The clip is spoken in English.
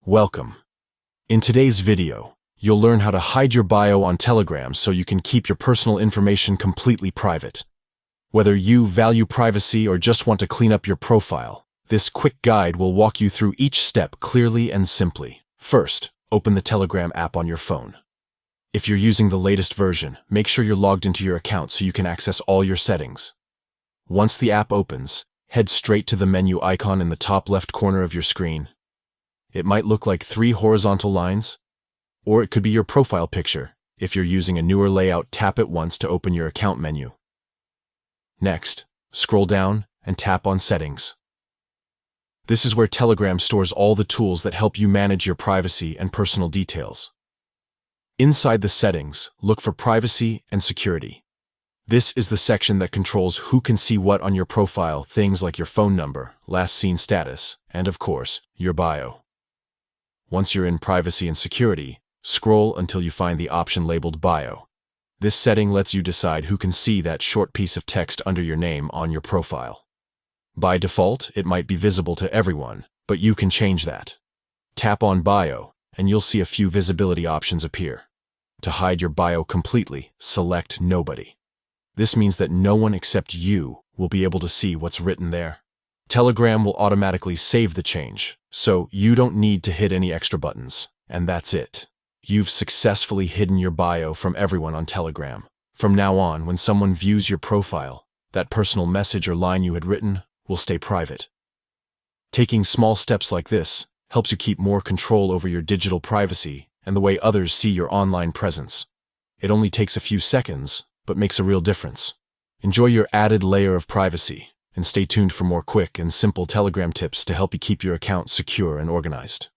Welcome. In today's video, you'll learn how to hide your bio on Telegram so you can keep your personal information completely private. Whether you value privacy or just want to clean up your profile, this quick guide will walk you through each step clearly and simply. First, open the Telegram app on your phone. If you're using the latest version, make sure you're logged into your account so you can access all your settings. Once the app opens, head straight to the menu icon in the top left corner of your screen. It might look like 3 horizontal lines, or it could be your profile picture. If you're using a newer layout, tap it once to open your account menu. Next, scroll down and tap on Settings. This is where Telegram stores all the tools that help you manage your privacy and personal details. Inside the settings, look for Privacy and Security. This is the section that controls who can see what on your profile, things like your phone number, last seen status, and of course, your bio. Once you're in Privacy and Security, scroll until you find the option labeled Bio. This setting lets you decide who can see that short piece of text under your name on your profile. By default, it might be visible to everyone, but you can change that. Tap on Bio, and you'll see a few visibility options appear. To hide your bio completely, select Nobody. This means that no one except you will be able to see what's written there. Telegram will automatically save the change, so you don't need to hit any extra buttons, and that's it. You've successfully hidden your bio from everyone on Telegram. From now on, when someone views your profile, that personal message or line you had written will stay private. Taking small steps like this helps you keep more control over your digital privacy and the way others see your online presence. It only takes a few seconds, but makes a real difference. Enjoy your added layer of privacy, and stay tuned for more quick and simple Telegram tips to help you keep your account secure and organized.